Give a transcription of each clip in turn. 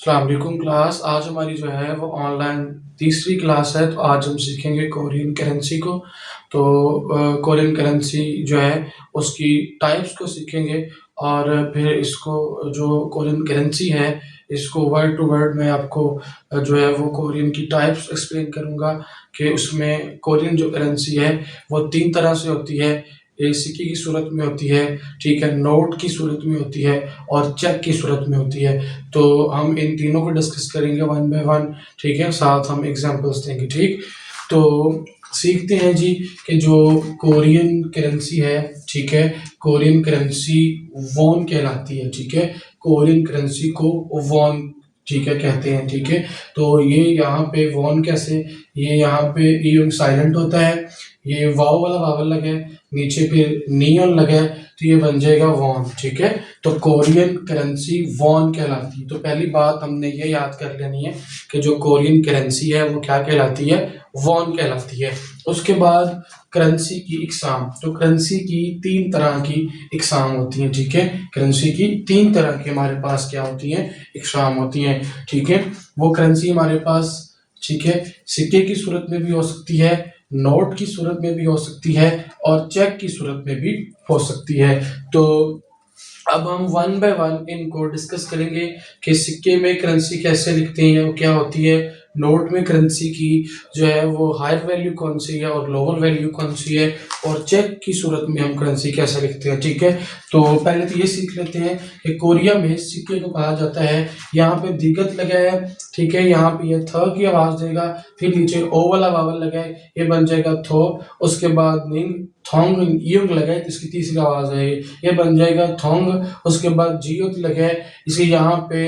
अस्सलाम वालेकुम क्लास। आज हमारी जो है वो ऑनलाइन तीसरी क्लास है। तो आज हम सीखेंगे कोरियन करेंसी को। तो कोरियन करेंसी जो है उसकी टाइप्स को सीखेंगे और फिर इसको जो कोरियन करेंसी है इसको वर्ड टू वर्ड मैं आपको जो है वो कोरियन की टाइप्स एक्सप्लेन करूँगा कि उसमें कोरियन जो करेंसी है वो 3 तरह से होती है। ये सिक्के की सूरत में होती है, ठीक है, नोट की सूरत में होती है और चेक की सूरत में होती है। तो हम इन तीनों को डिस्कस करेंगे वन बाय वन, ठीक है, साथ हम एग्जांपल्स देंगे। ठीक, तो सीखते हैं जी कि जो कोरियन करेंसी है, ठीक है, कोरियन करेंसी वॉन कहलाती है। ठीक है, कोरियन करेंसी को वॉन, ठीक है, कहते हैं। ठीक है, तो ये यहाँ पे वॉन कैसे, ये यहाँ पे ई साइलेंट होता है, ये वाव वाला वावल लगा है, नीचे फिर नियन लगा है, तो ये बन जाएगा वॉन। ठीक है, तो कोरियन करेंसी वॉन कहलाती है। तो पहली बात हमने ये याद कर लेनी है कि जो कोरियन करेंसी है वो क्या कहलाती है, वॉन कहलाती है। उसके बाद करेंसी की इकसाम, तो करेंसी की 3 तरह की इकसाम होती हैं। ठीक है, करेंसी की 3 तरह की हमारे पास क्या होती हैं, इकसाम होती हैं। ठीक है, वो करेंसी हमारे पास, ठीक है, सिक्के की सूरत में भी हो सकती है, नोट की सूरत में भी हो सकती है और चेक की सूरत में भी हो सकती है। तो अब हम वन बाय वन इनको डिस्कस करेंगे कि सिक्के में करेंसी कैसे लिखते हैं, वो क्या होती है, नोट में करेंसी की जो है वो हायर वैल्यू कौन सी है और लोअर वैल्यू कौन सी है, और चेक की सूरत में हम करेंसी कैसे लिखते हैं। ठीक है, तो पहले तो ये सीख लेते हैं कि कोरिया में सिक्के को कहा जाता है, यहाँ पे दिगत लगा है, ठीक है, यहाँ पे ये थ की आवाज देगा, फिर नीचे ओ वाला वावल लगा है, ये बन जाएगा थो। उसके बाद निंग थोंग युग लगा है, इसकी तीसरी आवाज है, ये बन जाएगा थोंग। उसके बाद जियुत लगा है, इसे यहाँ पे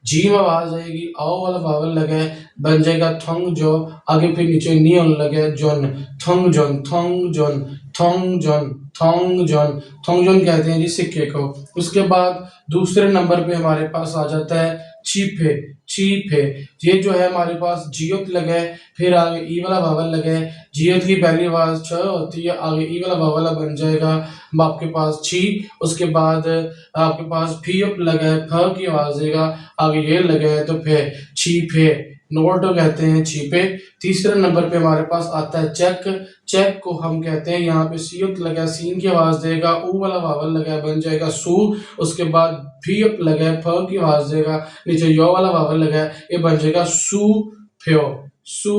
जी में आवाज आएगी, आओ वाला वावल लगा है, बन जाएगा थोंग जो। आगे फिर नीचे नियन लगा है, जोन, थोंग जोन, थोंग जोन, थोंग जोन, थोंग जोन, थोंग जोन कहते हैं जी सिक्के को। उसके बाद दूसरे नंबर पे हमारे पास आ जाता है चीफे, चीफे। ये जो है हमारे पास जियोत लगा है, फिर आगे ई वाला वावल लगा है, जियोत की पहली आवाज छ होती है, आगे ई वाला वावल बन जाएगा आपके पास छी। उसके बाद आपके पास फी लगा है, फ की आवाज देगा, आगे ये लगा है, तो फिर छीपे, नोट कहते हैं छीपे। तीसरे नंबर पे हमारे पास आता है चेक, चेक को हम कहते हैं, यहाँ पे सीयुत लगा, सीन की आवाज देगा, ऊ वाला वावल लगा है, बन जाएगा सू। उसके बाद भी लगा है, फ की आवाज देगा, नीचे यो वाला वावल लगा है, ये बन जाएगा सू फ्यो, सू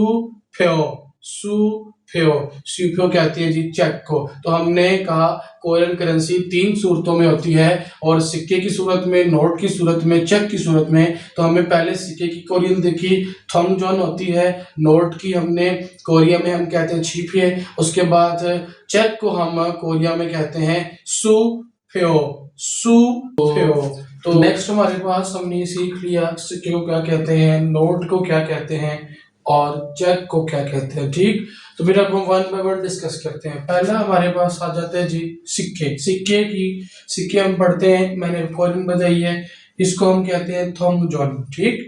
फ्यो, सू फ्यो, सूफ्यो कहती है जी चेक को। तो हमने कहा कोरियन करेंसी 3 सूरतों में होती है, और सिक्के की सूरत में, नोट की सूरत में, चेक की सूरत में। तो हमें पहले सिक्के की कोरियन देखी, थोंगजोन होती है, नोट की हमने कोरिया में हम कहते हैं छीफिए। उसके बाद चेक को हम कोरिया में कहते हैं सू फ्यो, सू फ्यो। तो नेक्स्ट हमारे पास हमने सीख लिया सिक्के को क्या कहते हैं, नोट को क्या कहते हैं और चेक को क्या कहते हैं। ठीक, तो फिर अब हम वन बाय वन डिस्कस करते हैं। पहला हमारे पास आ जाते हैं जी सिक्के, सिक्के की, सिक्के हम पढ़ते हैं, मैंने कोरियन बताई है, इसको हम कहते हैं थोंगजोन। ठीक,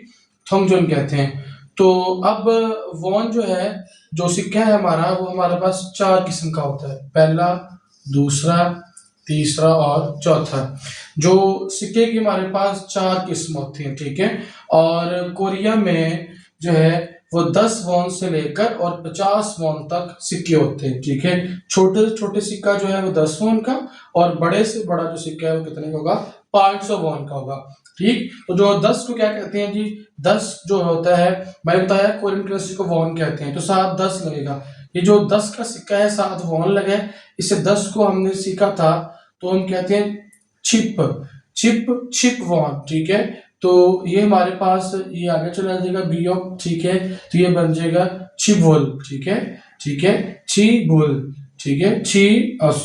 थोंगजोन कहते हैं। तो अब वॉन जो है, जो सिक्का है हमारा, वो हमारे पास 4 किस्म का होता है, पहला, दूसरा, तीसरा और चौथा। जो सिक्के की हमारे पास 4 किस्म होती हैं। ठीक है, और कोरिया में जो है वो 10 वॉन से लेकर और 50 वॉन तक सिक्के होते हैं। ठीक है, छोटे से छोटे सिक्का जो है वो 10 वॉन का, और बड़े से बड़ा जो सिक्का है वो कितने का होगा, 500 वॉन का होगा। ठीक, तो जो 10 को क्या कहते हैं जी, 10 जो होता है, मैंने बताया कोरियन करेंसी को वॉन कहते हैं, तो साथ 10 लगेगा। ये जो 10 का सिक्का है, साथ वॉन लगे, इससे 10 को हमने सीखा था, तो हम कहते हैं छिप, छिप, छिप वॉन। ठीक है, तो ये हमारे पास, ये आगे चला जाएगा बी। ठीक है, तो ये बन जाएगा छिबुल। ठीक है, ठीक है, छिबुल। ठीक है, छी अस।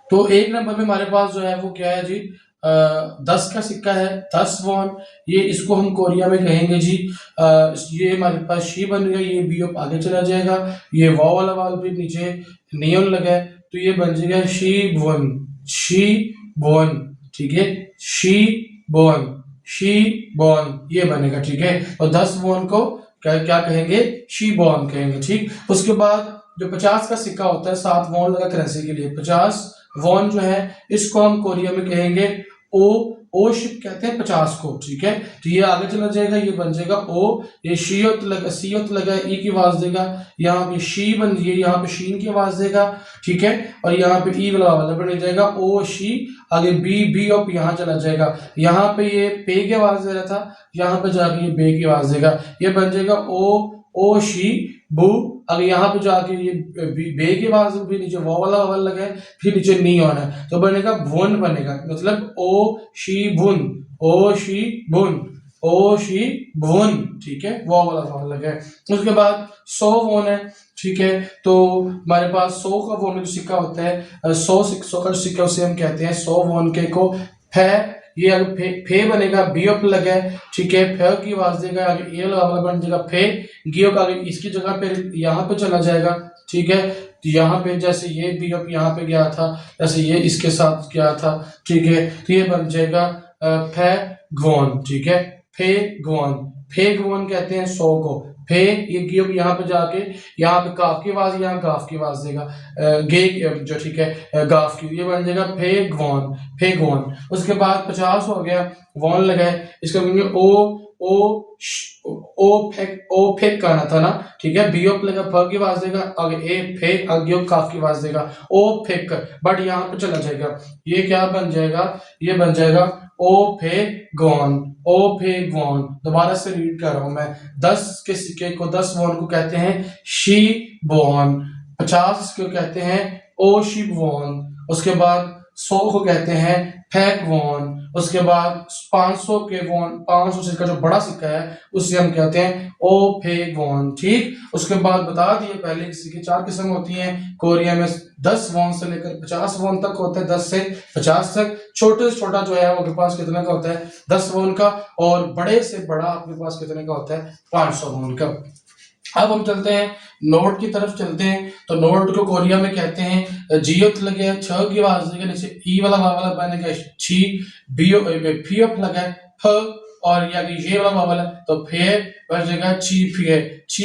तो एक नंबर पे हमारे पास जो है वो क्या है जी, 10 का सिक्का है, 10 वॉन। ये इसको हम कोरिया में कहेंगे जी, ये हमारे पास शी बन गया, ये बी आगे चला जाएगा, ये वाव वाला वाल भी नीचे नियन लगा है, तो ये बन जाएगा शी बोन, शी बोन। ठीक है, शी बोन, शी बोन, ये बनेगा। ठीक है, और 10 बोन को क्या क्या कहेंगे, शी बोन कहेंगे। ठीक, उसके बाद जो 50 का सिक्का होता है, 7 वॉन लगा करेंसी के लिए, 50 वॉन जो है, इसको हम कोरिया में कहेंगे ओ ओ शिप कहते हैं 50 को, ठीक है। तो ये आगे चला जाएगा, ये बन जाएगा ओ, ये शीयत लगा, सीयत लगा, ई की आवाज देगा, यहाँ पे शी बन गई, यहाँ पे शीन की आवाज देगा, ठीक है। और यहाँ पे ई वाला बन जाएगा ओ शी, आगे बी बी ऑफ यहाँ चला जाएगा, यहाँ पे ये पे की आवाज दे रहा था, यहाँ पे जाके ये बे की आवाज देगा, ये बन जाएगा ओ शी बू। अगर यहाँ पे जाके ये बे की आवाज भी नीचे वो वाला वल लगा है, फिर नीचे नी होना है, तो बनेगा भुन बनेगा, मतलब ओ शी भुन, ओ शी भुन, ओ शी भुन, ठीक है, वो वाला वल लगा है। उसके बाद सो वोन है, ठीक है। तो हमारे पास 100 का वोन में जो सिक्का होता है, 100 का जो सिक्का उसे हम कहते हैं 100 वोन के को फे। ये अगर फे बनेगा बी अप लगा है, ठीक है, फे की आवाज देगा, आगे ए वाला बन जाएगा फे, गियो का आगे इसकी जगह पे यहाँ पे चला जाएगा, ठीक है। तो यहाँ पे जैसे ये बी अप यहाँ पे गया था, जैसे ये इसके साथ गया था, ठीक है। तो ये बन जाएगा फे ग्वोन, ठीक है, फे ग्वोन। फे ग्वोन कहते हैं 100 को, फे, ये गियो यहाँ पे जाके यहाँ पे काफ की आवाज, यहाँ गाफ की आवाज देगा, गे जो, ठीक है, गाफ की, ये बन जाएगा फे ग्वोन, फे ग्वोन। उसके बाद 50 हो गया, वॉन लगाए, इसका कहेंगे ओ फेक कहना था ना, ठीक है, बी ओप लगा, फ की आवाज देगा, आगे ए फे, आगे काफ की आवाज देगा, ओ फेक, बट यहाँ पे चला जाएगा, ये क्या बन जाएगा, ये बन जाएगा ओ फे गॉन, ओ फे गॉन। दोबारा से रीड कर रहा हूं मैं, 10 के सिक्के को, 10 वॉन को कहते हैं शी बॉन, 50 को कहते हैं ओ शी वॉन, उसके बाद 100 को कहते हैं फैक वॉन, उसके बाद 500 के वॉन, 500 सिक्का जो बड़ा सिक्का है उसे हम कहते हैं ओ फेक वॉन, ठीक। उसके बाद बता दिए पहले कि सिक्के 4 किस्म होती हैं कोरिया में, 10 वॉन से लेकर 50 वॉन तक होता है, 10 से 50 तक। छोटे से छोटा जो है वो आपके पास कितने का होता है, 10 वॉन का, और बड़े से बड़ा आपके पास कितने का होता है, 500 वॉन का। अब हम चलते हैं नोट की तरफ चलते हैं, तो नोट को कोरिया में कहते हैं जियोत लगे, छ की आवाज देगा, नीचे ई वाला बनेगा छी, फियप लगा है फ, और ये वाला वावल है तो फे बनेगा ची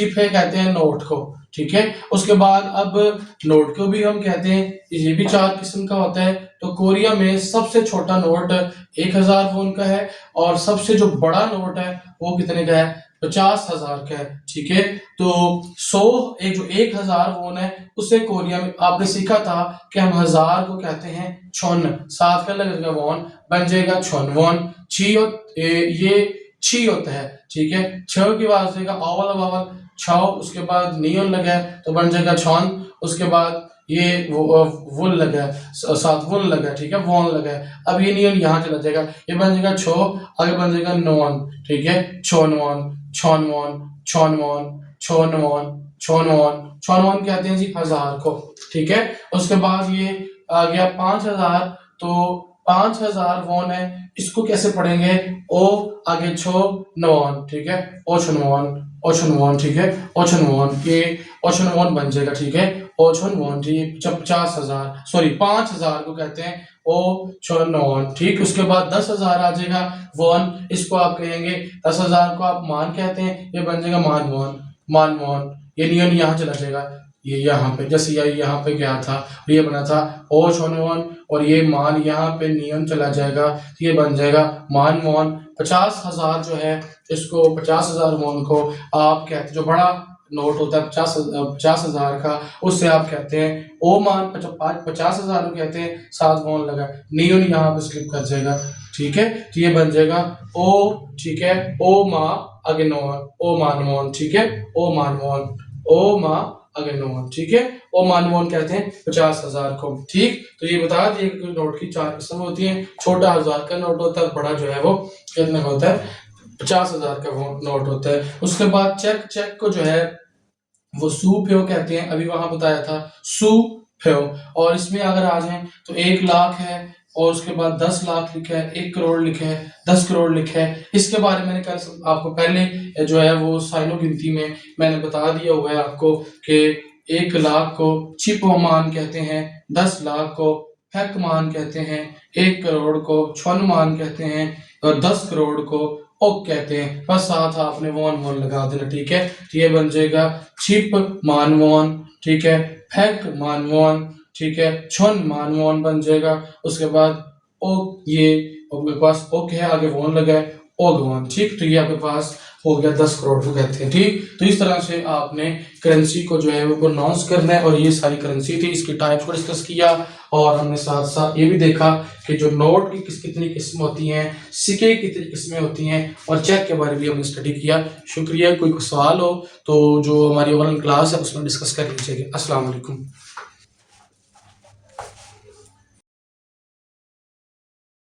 फे कहते हैं नोट को, ठीक है। उसके बाद अब नोट को भी हम कहते हैं, ये भी 4 किस्म का होता है। तो कोरिया में सबसे छोटा नोट 1000 वॉन का है, और सबसे जो बड़ा नोट है वो कितने का है, 50,000 का है, ठीक है। तो 100 एक जो 1000 वॉन है उसे कोरिया में आपने सीखा था कि हम 1000 को कहते हैं छोन, 7 का लगेगा वॉन, बन जाएगा छोन वॉन। ये छी होता है, ठीक है, छ की आवाज देगा, अवल वावल छ, उसके बाद नियन लगा है तो बन जाएगा छौन, उसके बाद ये वुल लगा है, 7 वुल लगा है, ठीक है, वॉन लगा है। अब ये नियन यहाँ चला जाएगा, ये बन जाएगा छो, आगे बन जाएगा नॉन, ठीक है, छोनवन, छोनवन, छोनवन, छोनवन, छोनवन, छोनवन कहते हैं जी 1000 को, ठीक है। उसके बाद ये आ गया 5000, तो 5000 वॉन है, इसको कैसे पढ़ेंगे, ओ आगे छो नॉन, ठीक है, ओशन वन, ठीक है, ओशन वन, ये ओशन वन बन जाएगा, ठीक है, ओशन वन, ठीक, 50,000 सॉरी 5000 को कहते हैं ओ छोन वन, ठीक। उसके बाद 10,000 आ जाएगा वन, इसको आप कहेंगे 10,000 को आप मान कहते हैं, ये बन जाएगा मान वन, ये नियन यहाँ चला जाएगा, ये यहाँ पे जैसे यहाँ पे गया था, ये बना था ओ छोन वन, और ये मान यहाँ पे नियन चला जाएगा, ये बन जाएगा मान वन। 50,000 जो है, इसको 50,000 वॉन को आप कहते हैं, जो बड़ा नोट होता है 50,000 का, उससे आप कहते हैं ओ मान। 50,000 को कहते हैं 7 वॉन लगा, नियन यहाँ पे स्लिप कर जाएगा, ठीक है। तो ये बन जाएगा ओ, ठीक है, ओ मा आगे नॉन, ओ मान वॉन, ठीक है, ओ मान वॉन, ओ मा अगर नॉन, ठीक है, ओ मानवोन कहते हैं 50,000 को, ठीक। तो ये बता दिए कि नोट की 4 किस्म होती हैं, छोटा 1000 का नोट होता है, बड़ा जो है वो कितने का होता है, 50,000 का वो नोट होता है। उसके बाद चेक को जो है वो सू फ्यो कहते हैं, अभी वहां बताया था सू फ्यो। और इसमें अगर आ जाए तो 1 लाख है, और उसके बाद 10 लाख लिखा है, 1 करोड़ लिखा है, 10 करोड़ लिखा है। इसके बारे में मैंने कल आपको पहले जो है वो साइनो गिनती में मैंने बता दिया हुआ है आपको कि 1 लाख को छिपो मान कहते हैं, 10 लाख को फैक मान कहते हैं, 1 करोड़ को छन मान कहते हैं, और 10 करोड़ को ओक कहते हैं। बस साथ आपने वॉन लगा देना, ठीक है। तो ये बन जाएगा छिप मान वॉन, ठीक है, फैक मान वॉन, ठीक है, छन मान वॉन बन जाएगा। उसके बाद ओ ये आपके पास ओके है, आगे वन लगा है, ओगवन, ठीक। तो ये आपके पास हो गया 10 करोड़ को कहते हैं, ठीक। तो इस तरह से आपने करेंसी को जो है वो प्रोनाउंस करना है। और ये सारी करेंसी थी, इसकी टाइप्स को डिस्कस किया और हमने साथ साथ ये भी देखा कि जो नोट की कितनी किस्म होती हैं, सिक्के की कितनी किस्में होती हैं और चेक के बारे में भी हमने स्टडी किया। शुक्रिया। कोई सवाल हो तो जो हमारी ऑनलाइन क्लास है उसमें डिस्कस कर लीजिएगा। अस्सलाम वालेकुम।